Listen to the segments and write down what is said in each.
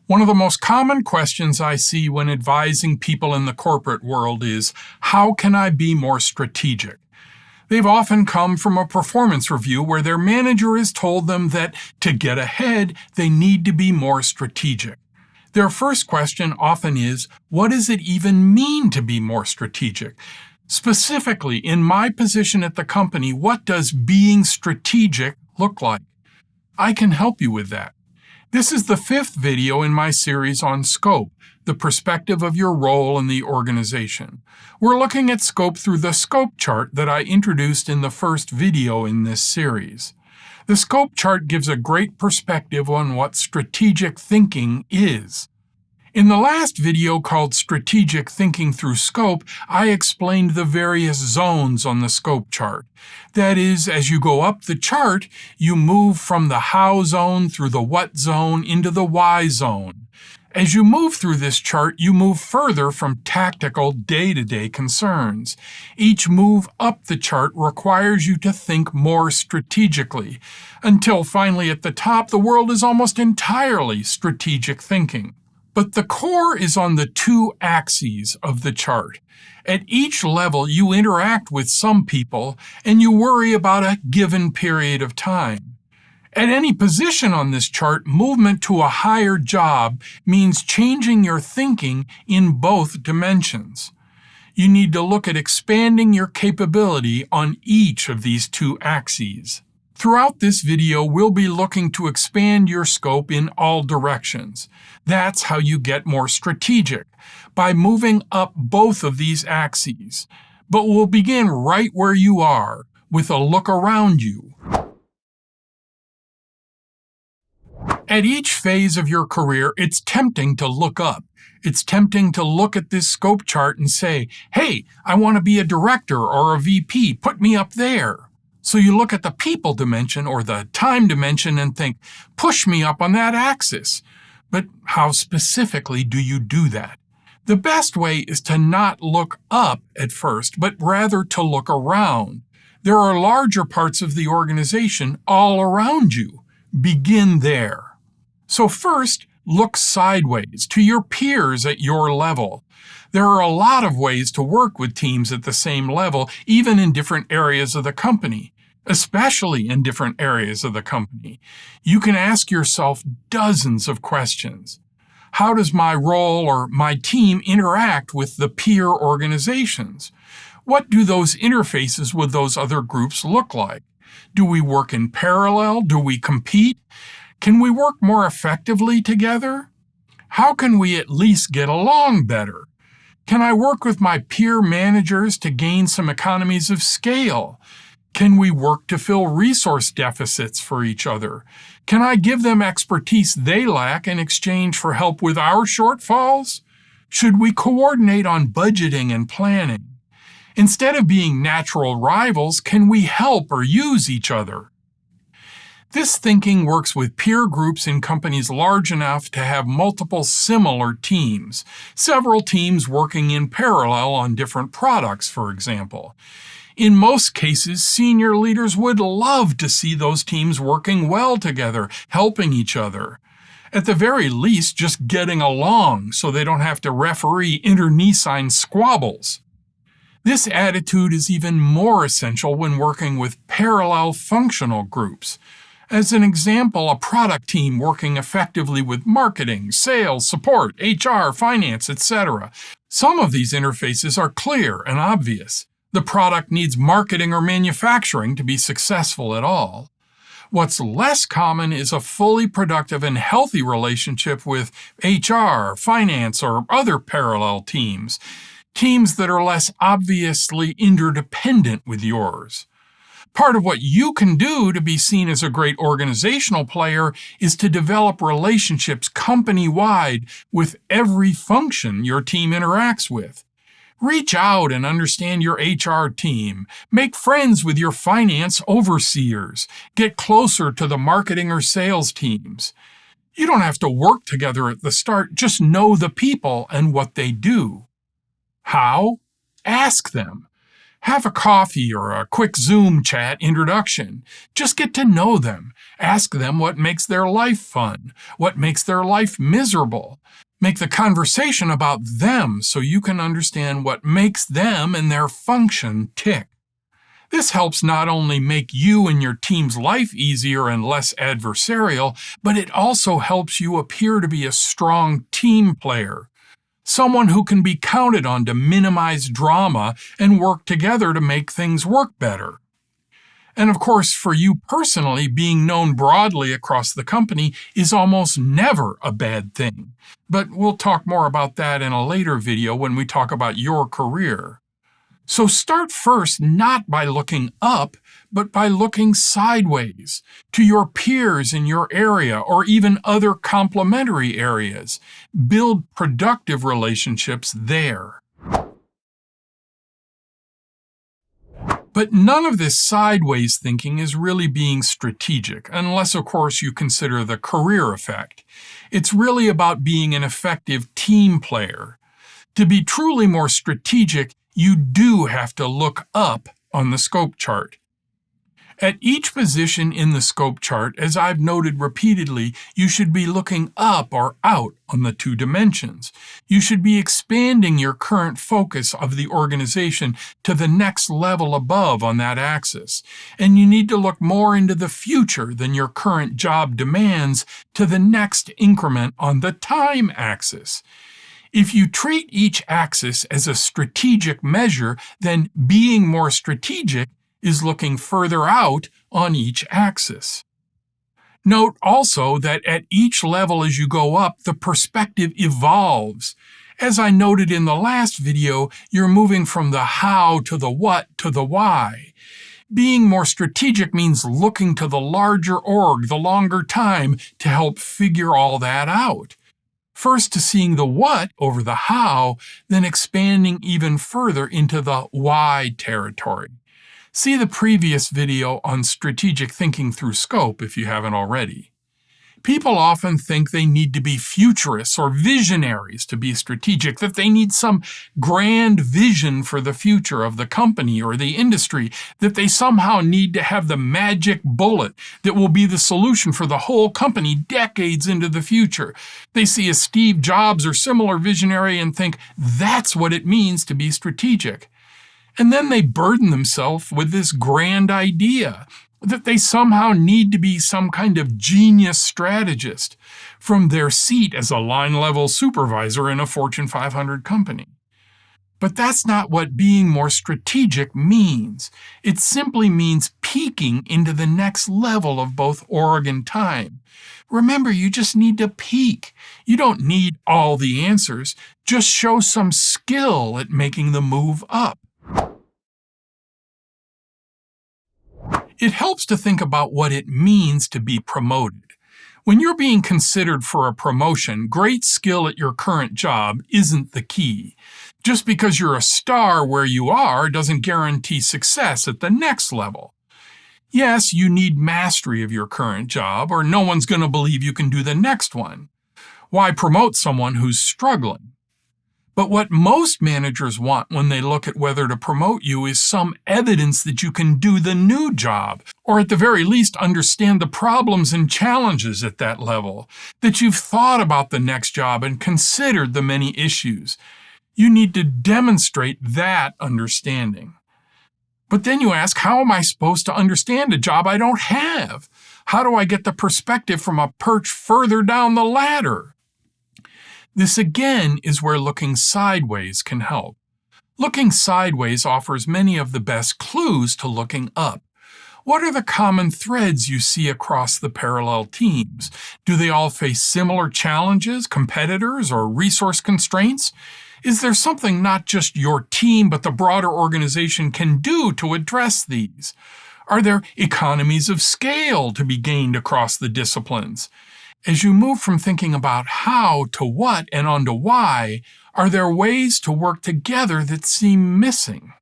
One of the most common questions I see when advising people in the corporate world is, how can I be more strategic? They've often come from a performance review where their manager has told them that to get ahead, they need to be more strategic. Their first question often is, what does it even mean to be more strategic? Specifically, in my position at the company, what does being strategic look like? I can help you with that. This is the 5th video in my series on scope, the perspective of your role in the organization. We're looking at scope through the scope chart that I introduced in the first video in this series. The scope chart gives a great perspective on what strategic thinking is. In the last video called Strategic Thinking Through Scope, I explained the various zones on the scope chart. That is, as you go up the chart, you move from the how zone through the what zone into the why zone. As you move through this chart, you move further from tactical day-to-day concerns. Each move up the chart requires you to think more strategically, until finally at the top, the world is almost entirely strategic thinking. But the core is on the 2 axes of the chart. At each level, you interact with some people, and you worry about a given period of time. At any position on this chart, movement to a higher job means changing your thinking in both dimensions. You need to look at expanding your capability on each of these 2 axes. Throughout this video, we'll be looking to expand your scope in all directions. That's how you get more strategic, by moving up both of these axes. But we'll begin right where you are, with a look around you. At each phase of your career, it's tempting to look up. It's tempting to look at this scope chart and say, hey, I want to be a director or a VP, put me up there. So you look at the people dimension or the time dimension and think, push me up on that axis. But how specifically do you do that? The best way is to not look up at first, but rather to look around. There are larger parts of the organization all around you. Begin there. So first, look sideways to your peers at your level. There are a lot of ways to work with teams at the same level, even in different areas of the company. Especially in different areas of the company. You can ask yourself dozens of questions. How does my role or my team interact with the peer organizations? What do those interfaces with those other groups look like? Do we work in parallel? Do we compete? Can we work more effectively together? How can we at least get along better? Can I work with my peer managers to gain some economies of scale? Can we work to fill resource deficits for each other? Can I give them expertise they lack in exchange for help with our shortfalls? Should we coordinate on budgeting and planning? Instead of being natural rivals, can we help or use each other? This thinking works with peer groups in companies large enough to have multiple similar teams, several teams working in parallel on different products, for example. In most cases, senior leaders would love to see those teams working well together, helping each other. At the very least, just getting along so they don't have to referee internecine squabbles. This attitude is even more essential when working with parallel functional groups. As an example, a product team working effectively with marketing, sales, support, HR, finance, etc. Some of these interfaces are clear and obvious. The product needs marketing or manufacturing to be successful at all. What's less common is a fully productive and healthy relationship with HR, finance, or other parallel teams that are less obviously interdependent with yours. Part of what you can do to be seen as a great organizational player is to develop relationships company-wide with every function your team interacts with. Reach out and understand your HR team. Make friends with your finance overseers. Get closer to the marketing or sales teams. You don't have to work together at the start, just know the people and what they do. How? Ask them. Have a coffee or a quick Zoom chat introduction. Just get to know them. Ask them what makes their life fun, what makes their life miserable. Make the conversation about them so you can understand what makes them and their function tick. This helps not only make you and your team's life easier and less adversarial, but it also helps you appear to be a strong team player. Someone who can be counted on to minimize drama and work together to make things work better. And of course, for you personally, being known broadly across the company is almost never a bad thing. But we'll talk more about that in a later video when we talk about your career. So start first not by looking up, but by looking sideways to your peers in your area or even other complementary areas. Build productive relationships there. But none of this sideways thinking is really being strategic, unless, of course, you consider the career effect. It's really about being an effective team player. To be truly more strategic, you do have to look up on the scope chart. At each position in the scope chart, as I've noted repeatedly, you should be looking up or out on the 2 dimensions. You should be expanding your current focus of the organization to the next level above on that axis. And you need to look more into the future than your current job demands to the next increment on the time axis. If you treat each axis as a strategic measure, then being more strategic is looking further out on each axis. Note also that at each level as you go up, the perspective evolves. As I noted in the last video, you're moving from the how to the what to the why. Being more strategic means looking to the larger org, the longer time, to help figure all that out. First to seeing the what over the how, then expanding even further into the why territory. See the previous video on strategic thinking through scope if you haven't already. People often think they need to be futurists or visionaries to be strategic, that they need some grand vision for the future of the company or the industry, that they somehow need to have the magic bullet that will be the solution for the whole company decades into the future. They see a Steve Jobs or similar visionary and think that's what it means to be strategic. And then they burden themselves with this grand idea that they somehow need to be some kind of genius strategist from their seat as a line-level supervisor in a Fortune 500 company. But that's not what being more strategic means. It simply means peeking into the next level of both org and time. Remember, you just need to peek. You don't need all the answers. Just show some skill at making the move up. It helps to think about what it means to be promoted. When you're being considered for a promotion, great skill at your current job isn't the key. Just because you're a star where you are doesn't guarantee success at the next level. Yes, you need mastery of your current job, or no one's going to believe you can do the next one. Why promote someone who's struggling? But what most managers want when they look at whether to promote you is some evidence that you can do the new job, or at the very least understand the problems and challenges at that level, that you've thought about the next job and considered the many issues. You need to demonstrate that understanding. But then you ask, how am I supposed to understand a job I don't have? How do I get the perspective from a perch further down the ladder? This again is where looking sideways can help. Looking sideways offers many of the best clues to looking up. What are the common threads you see across the parallel teams? Do they all face similar challenges, competitors, or resource constraints? Is there something not just your team but the broader organization can do to address these? Are there economies of scale to be gained across the disciplines? As you move from thinking about how to what and on to why, are there ways to work together that seem missing?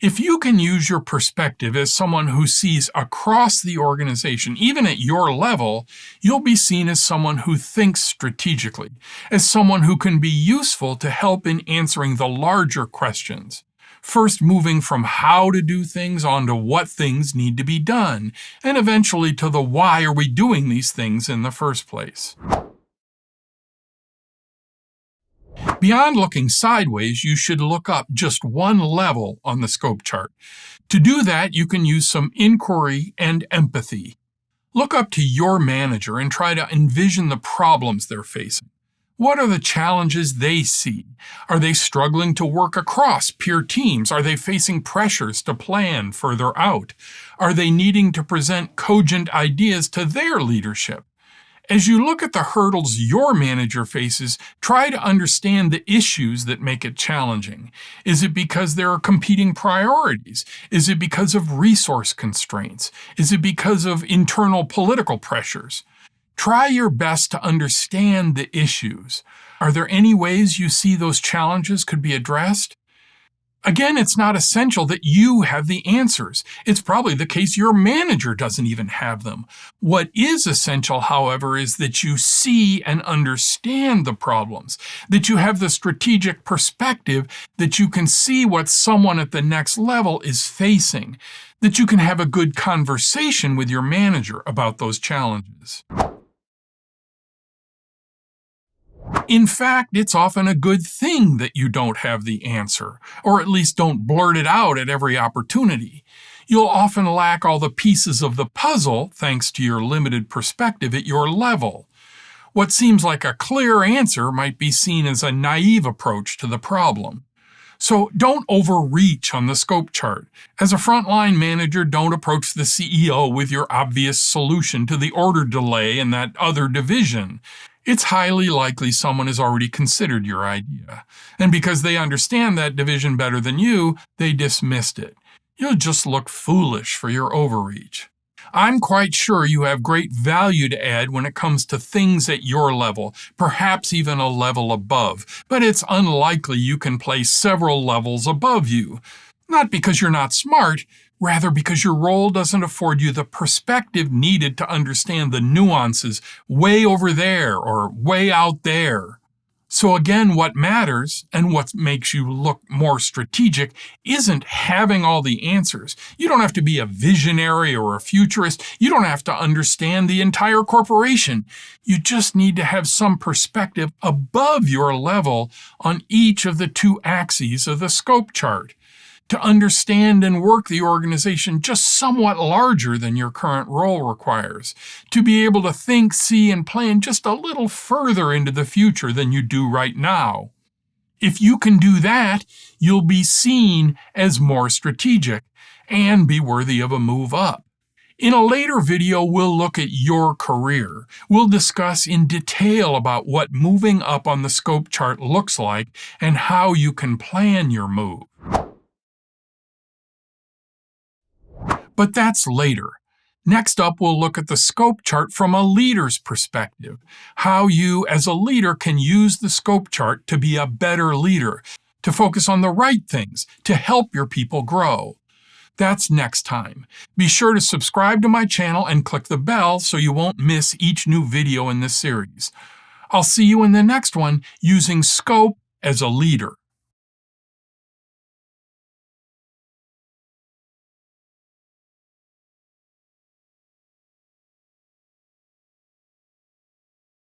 If you can use your perspective as someone who sees across the organization, even at your level, you'll be seen as someone who thinks strategically, as someone who can be useful to help in answering the larger questions. first moving from how to do things on to what things need to be done, and eventually to the why are we doing these things in the first place. Beyond looking sideways, you should look up just one level on the scope chart. To do that, you can use some inquiry and empathy. Look up to your manager and try to envision the problems they're facing. What are the challenges they see? Are they struggling to work across peer teams? Are they facing pressures to plan further out? Are they needing to present cogent ideas to their leadership? As you look at the hurdles your manager faces, try to understand the issues that make it challenging. Is it because there are competing priorities? Is it because of resource constraints? Is it because of internal political pressures? Try your best to understand the issues. Are there any ways you see those challenges could be addressed? Again, it's not essential that you have the answers. It's probably the case your manager doesn't even have them. What is essential, however, is that you see and understand the problems, that you have the strategic perspective, that you can see what someone at the next level is facing, that you can have a good conversation with your manager about those challenges. In fact, it's often a good thing that you don't have the answer, or at least don't blurt it out at every opportunity. You'll often lack all the pieces of the puzzle thanks to your limited perspective at your level. What seems like a clear answer might be seen as a naive approach to the problem. So don't overreach on the scope chart. As a frontline manager, don't approach the CEO with your obvious solution to the order delay in that other division. It's highly likely someone has already considered your idea. And because they understand that division better than you, they dismissed it. You'll just look foolish for your overreach. I'm quite sure you have great value to add when it comes to things at your level, perhaps even a level above, but it's unlikely you can place several levels above you. Not because you're not smart, rather because your role doesn't afford you the perspective needed to understand the nuances way over there or way out there. So again, what matters and what makes you look more strategic isn't having all the answers. You don't have to be a visionary or a futurist. You don't have to understand the entire corporation. You just need to have some perspective above your level on each of the two axes of the scope chart. To understand and work the organization just somewhat larger than your current role requires, to be able to think, see, and plan just a little further into the future than you do right now. If you can do that, you'll be seen as more strategic and be worthy of a move up. In a later video, we'll look at your career. We'll discuss in detail about what moving up on the scope chart looks like and how you can plan your move. But that's later. Next up, we'll look at the scope chart from a leader's perspective, how you as a leader can use the scope chart to be a better leader, to focus on the right things, to help your people grow. That's next time. Be sure to subscribe to my channel and click the bell so you won't miss each new video in this series. I'll see you in the next one using scope as a leader.